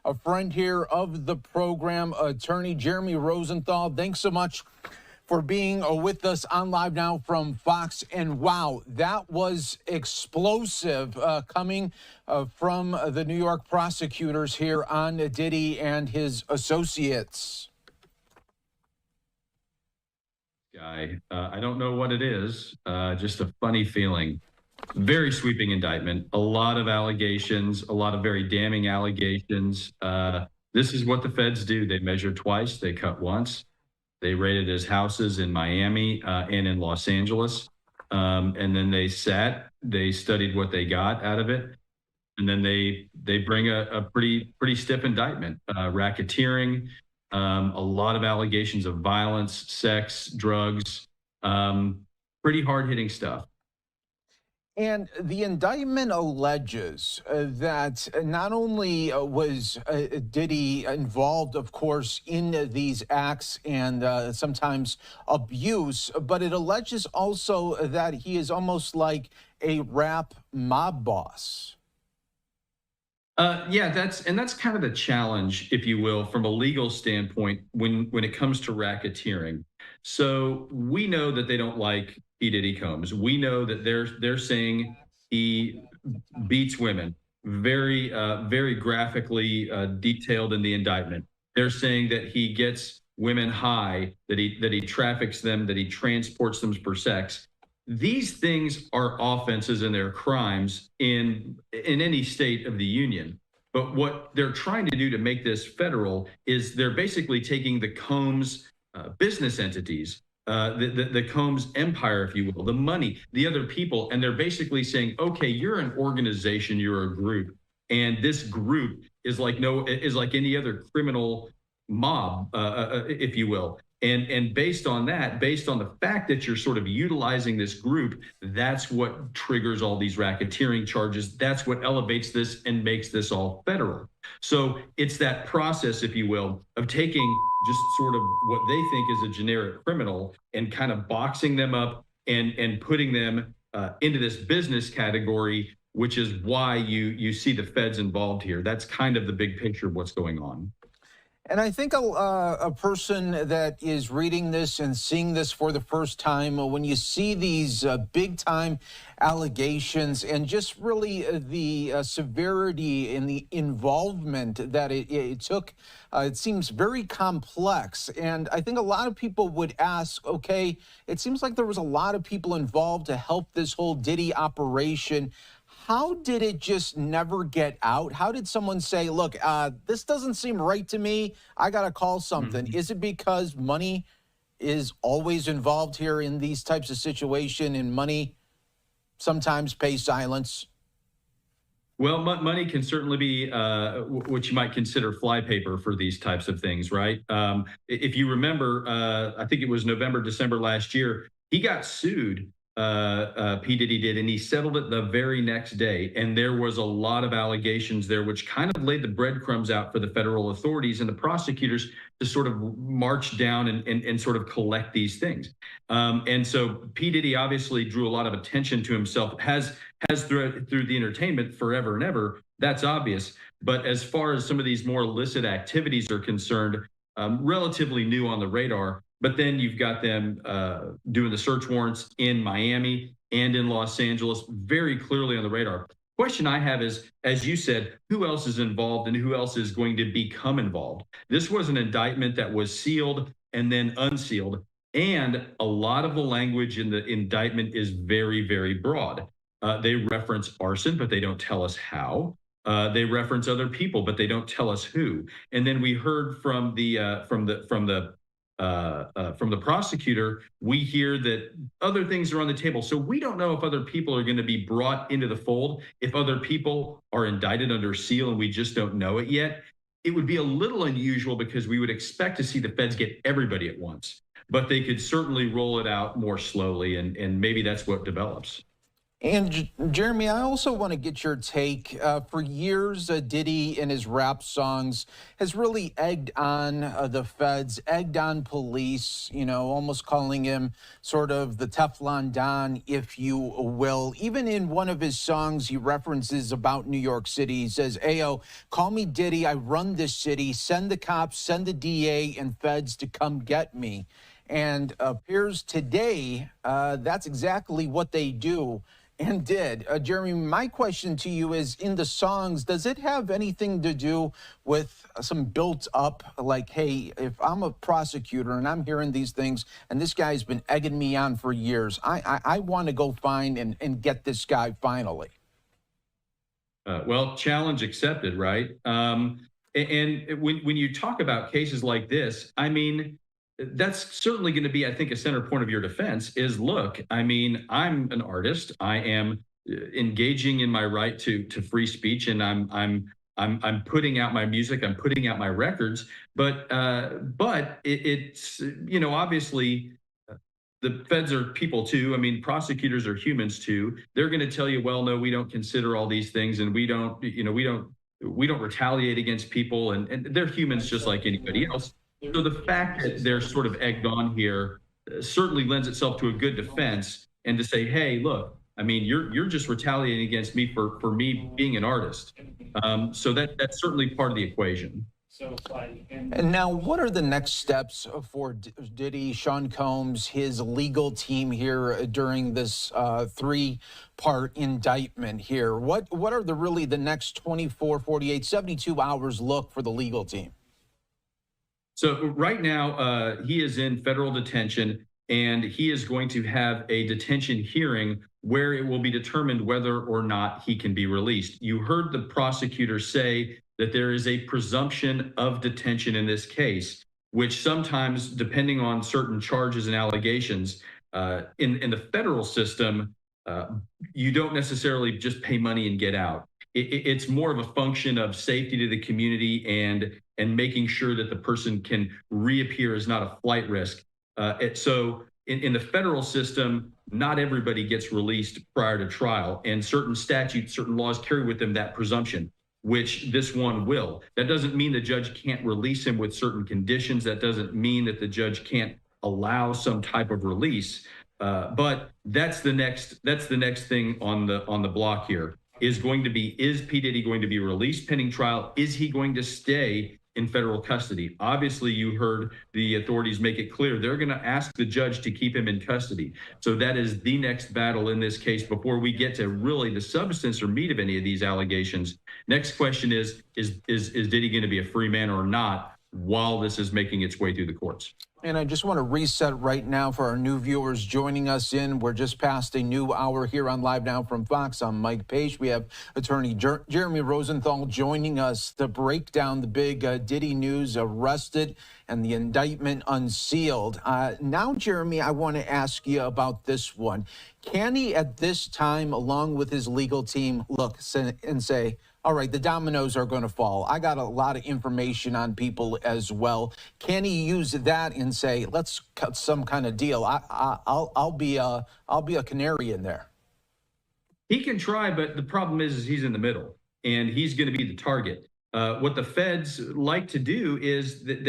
a friend here of the program, attorney Jeremy Rosenthal. Thanks so much for being with us on Live Now from Fox. And wow, that was explosive coming from the New York prosecutors here on Diddy and his associates. I don't know what it is, just a funny feeling. Very sweeping indictment, a lot of allegations, a lot of very damning allegations. This is what the feds do. They measure twice, they cut once. They raided his houses in Miami and in Los Angeles. And then they studied what they got out of it. And then they bring a pretty stiff indictment, racketeering, a lot of allegations of violence, sex, drugs, pretty hard-hitting stuff. And the indictment alleges that not only was Diddy involved, of course, in these acts and sometimes abuse, but it alleges also that he is almost like a rap mob boss. Yeah, that's kind of the challenge, if you will, from a legal standpoint when it comes to racketeering. So we know that they don't like P. Diddy Combs. We know that they're saying he beats women, very very graphically detailed in the indictment. They're saying that he gets women high, that he traffics them, that he transports them for sex. These things are offenses and they're crimes in any state of the union. But what they're trying to do to make this federal is they're basically taking the Combs business entities, the Combs empire, if you will, the money, the other people, and they're basically saying, okay, you're an organization, you're a group, and this group is like any other criminal mob, if you will. And based on that, based on the fact that you're sort of utilizing this group, that's what triggers all these racketeering charges. That's what elevates this and makes this all federal. So it's that process, if you will, of taking just sort of what they think is a generic criminal and kind of boxing them up and putting them into this business category, which is why you see the feds involved here. That's kind of the big picture of what's going on. And I think a person that is reading this and seeing this for the first time, when you see these big-time allegations and just really the severity and the involvement that it took, it seems very complex. And I think a lot of people would ask, okay, it seems like there was a lot of people involved to help this whole Diddy operation. How did it just never get out? How did someone say, look, this doesn't seem right to me, I got to call something? Mm-hmm. Is it because money is always involved here in these types of situations, and money sometimes pays silence? Well, money can certainly be what you might consider flypaper for these types of things, right? If you remember, I think it was November, December last year, he got sued. P. Diddy did, and he settled it the very next day. And there was a lot of allegations there, which kind of laid the breadcrumbs out for the federal authorities and the prosecutors to sort of march down and sort of collect these things. And so P. Diddy obviously drew a lot of attention to himself, has through the entertainment forever and ever. That's obvious. But as far as some of these more illicit activities are concerned, relatively new on the radar. But then you've got them doing the search warrants in Miami and in Los Angeles, very clearly on the radar. Question I have is, as you said, who else is involved and who else is going to become involved? This was an indictment that was sealed and then unsealed. And a lot of the language in the indictment is very, very broad. They reference arson, but they don't tell us how. They reference other people, but they don't tell us who. And then we heard from the prosecutor, we hear that other things are on the table. So we don't know if other people are going to be brought into the fold, if other people are indicted under seal and we just don't know it yet. It would be a little unusual because we would expect to see the feds get everybody at once, but they could certainly roll it out more slowly, and maybe that's what develops. And Jeremy, I also want to get your take. For years, Diddy in his rap songs has really egged on the feds, egged on police, almost calling him sort of the Teflon Don, if you will. Even in one of his songs, he references about New York City. He says, Ayo, call me Diddy. I run this city. Send the cops, send the DA and feds to come get me. And appears today that's exactly what they do and did. Jeremy, my question to you is, in the songs, does it have anything to do with some built up, like, hey, if I'm a prosecutor and I'm hearing these things and this guy's been egging me on for years, I want to go find and get this guy finally? Well, challenge accepted, right? And when you talk about cases like this, I mean, that's certainly going to be, I think, a center point of your defense is, look, I mean, I'm an artist. I am engaging in my right to free speech, and I'm putting out my music. I'm putting out my records. But it's obviously the feds are people too. I mean, prosecutors are humans too. They're going to tell you, well, no, we don't consider all these things, and we don't retaliate against people, and they're humans just like anybody else. So the fact that they're sort of egged on here certainly lends itself to a good defense, and to say, hey, look, I mean, you're just retaliating against me for me being an artist. So that's certainly part of the equation. And now, what are the next steps for Diddy, Sean Combs, his legal team here during this three-part indictment here? What are really the next 24, 48, 72 hours look for the legal team? So right now, he is in federal detention, and he is going to have a detention hearing where it will be determined whether or not he can be released. You heard the prosecutor say that there is a presumption of detention in this case, which sometimes, depending on certain charges and allegations, in the federal system, you don't necessarily just pay money and get out. It's more of a function of safety to the community and making sure that the person can reappear as not a flight risk. So in the federal system, not everybody gets released prior to trial, and certain statutes, certain laws carry with them that presumption, which this one will. That doesn't mean the judge can't release him with certain conditions. That doesn't mean that the judge can't allow some type of release. But that's the next thing on the block here. Is P. Diddy going to be released pending trial? Is he going to stay in federal custody? Obviously, you heard the authorities make it clear they're going to ask the judge to keep him in custody. So that is the next battle in this case before we get to really the substance or meat of any of these allegations. Next question is Diddy going to be a free man or not while this is making its way through the courts? And I just want to reset right now for our new viewers joining us in. We're just past a new hour here on Live Now from Fox. I'm Mike Page. We have attorney Jeremy Rosenthal joining us to break down the big Diddy news, arrested and the indictment unsealed. Now, Jeremy, I want to ask you about this one. Can he at this time, along with his legal team, look and say, all right, the dominoes are going to fall. I got a lot of information on people as well. Can he use that and say, let's cut some kind of deal? I'll be a canary in there. He can try, but the problem is he's in the middle, and he's going to be the target. What the feds like to do is that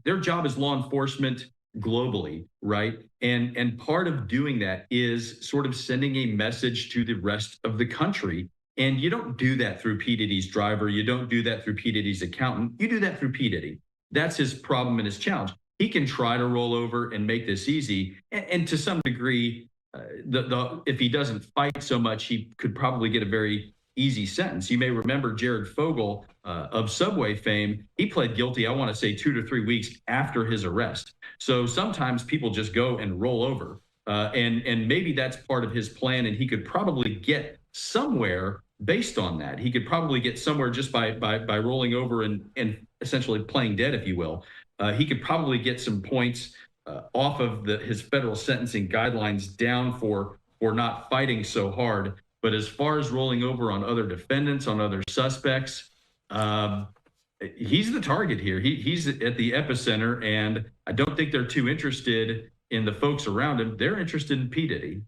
their job is law enforcement globally, right? And part of doing that is sort of sending a message to the rest of the country. And you don't do that through P. Diddy's driver. You don't do that through P. Diddy's accountant. You do that through P. Diddy. That's his problem and his challenge. He can try to roll over and make this easy. And to some degree, if he doesn't fight so much, he could probably get a very easy sentence. You may remember Jared Fogle of Subway fame. He pled guilty, I want to say 2 to 3 weeks after his arrest. So sometimes people just go and roll over. And maybe that's part of his plan. And he could probably get somewhere based on that. He could probably get somewhere just by rolling over and essentially playing dead, if you will. He could probably get some points off of his federal sentencing guidelines down for not fighting so hard. But as far as rolling over on other defendants, on other suspects, he's the target here. He's at the epicenter, and I don't think they're too interested in the folks around him. They're interested in P. Diddy.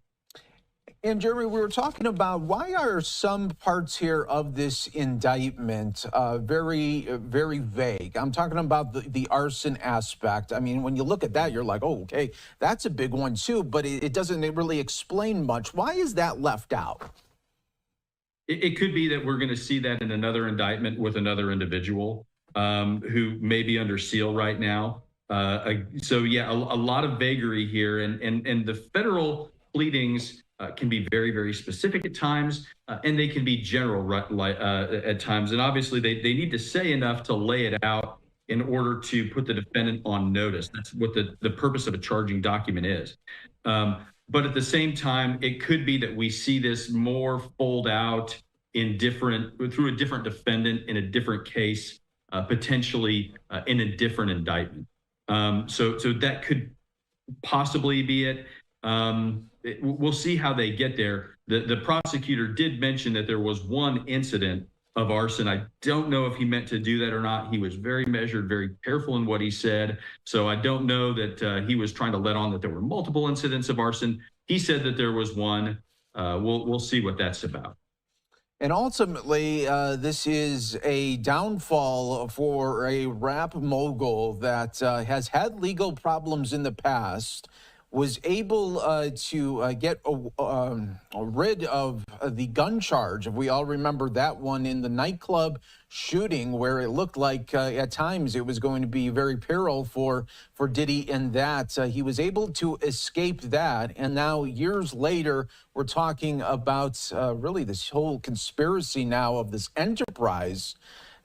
And Jeremy, we were talking about why are some parts here of this indictment very vague. I'm talking about the arson aspect. I mean, when you look at that, you're like, oh, okay, that's a big one too, but it doesn't really explain much. Why is that left out? It could be that we're going to see that in another indictment with another individual who may be under seal right now. So yeah, a lot of vagary here, and the federal pleadings can be very specific at times, and they can be general at times. And obviously, they need to say enough to lay it out in order to put the defendant on notice. That's what the purpose of a charging document is. But at the same time, it could be that we see this more fold out in through a different defendant in a different case, potentially in a different indictment. So that could possibly be it. We'll see how they get there. The prosecutor did mention that there was one incident of arson. I don't know if he meant to do that or not. He was very measured, very careful in what he said. So I don't know that he was trying to let on that there were multiple incidents of arson. He said that there was one. We'll see what that's about. And ultimately, this is a downfall for a rap mogul that has had legal problems in the past, was able to get rid of the gun charge. We all remember that one in the nightclub shooting, where it looked like at times it was going to be very peril for Diddy in that. He was able to escape that. And now years later, we're talking about really this whole conspiracy now of this enterprise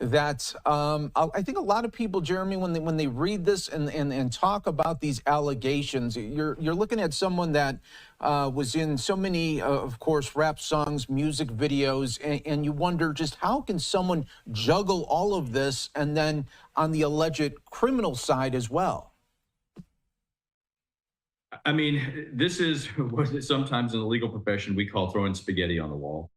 that I think a lot of people, Jeremy, when they read this and talk about these allegations, you're looking at someone that was in so many, of course, rap songs, music videos, and you wonder just how can someone juggle all of this and then on the alleged criminal side as well? I mean, this is what sometimes in the legal profession we call throwing spaghetti on the wall.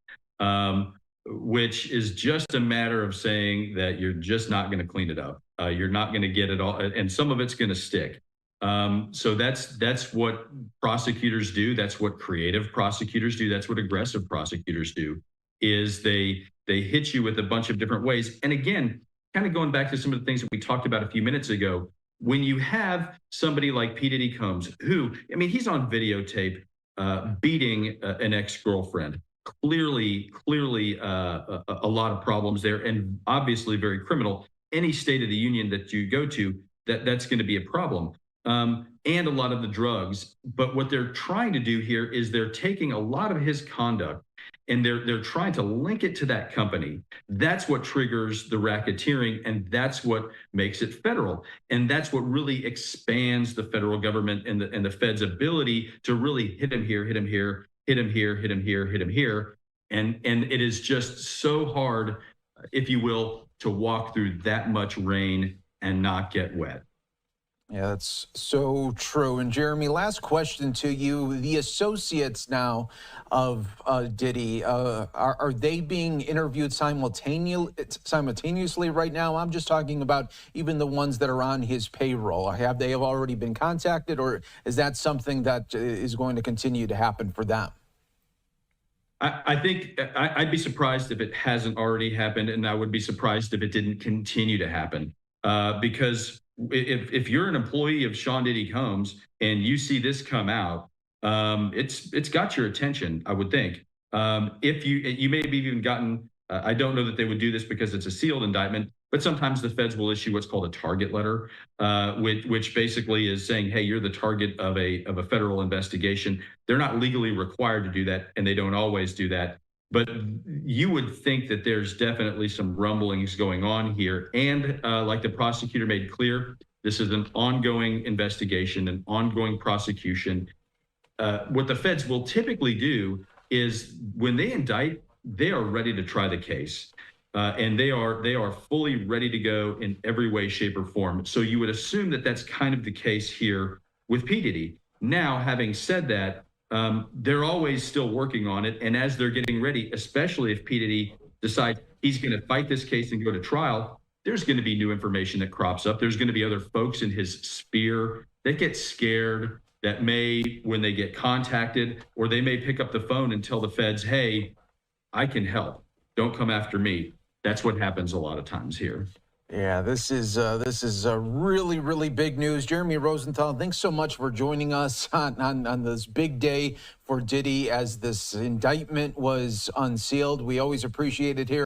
Which is just a matter of saying that you're just not going to clean it up. You're not going to get it all, and some of it's going to stick. So that's what prosecutors do. That's what creative prosecutors do. That's what aggressive prosecutors do. Is they hit you with a bunch of different ways. And again, kind of going back to some of the things that we talked about a few minutes ago, when you have somebody like P. Diddy Combs, who, I mean, he's on videotape beating an ex-girlfriend. Clearly a lot of problems there, and obviously very criminal. Any state of the union that you go to, that's going to be a problem. And a lot of the drugs. But what they're trying to do here is they're taking a lot of his conduct and they're trying to link it to that company. That's what triggers the racketeering, and that's what makes it federal. And that's what really expands the federal government and the Fed's ability to really hit him here, hit him here, hit him here, hit him here, hit him here. And it is just so hard, if you will, to walk through that much rain and not get wet. Yeah, that's so true. And Jeremy, last question to you. The associates now of Diddy, are they being interviewed simultaneously right now? I'm just talking about even the ones that are on his payroll. Have they already been contacted, or is that something that is going to continue to happen for them? I think I'd be surprised if it hasn't already happened, and I would be surprised if it didn't continue to happen. Because if you're an employee of Sean Diddy Combs and you see this come out, it's got your attention, I would think. If you may have even gotten, I don't know that they would do this because it's a sealed indictment, but sometimes the feds will issue what's called a target letter, which basically is saying, hey, you're the target of a federal investigation. They're not legally required to do that, and they don't always do that. But you would think that there's definitely some rumblings going on here. And like the prosecutor made clear, this is an ongoing investigation, an ongoing prosecution. What the feds will typically do is when they indict, they are ready to try the case. And they are fully ready to go in every way, shape, or form. So you would assume that that's kind of the case here with P. Diddy. Now, having said that, they're always still working on it. And as they're getting ready, especially if P. Diddy decides he's going to fight this case and go to trial, there's going to be new information that crops up. There's going to be other folks in his sphere that get scared that may, when they get contacted, or they may pick up the phone and tell the feds, hey, I can help. Don't come after me. That's what happens a lot of times here. Yeah, this is really, really big news. Jeremy Rosenthal, thanks so much for joining us on this big day for Diddy as this indictment was unsealed. We always appreciate it here.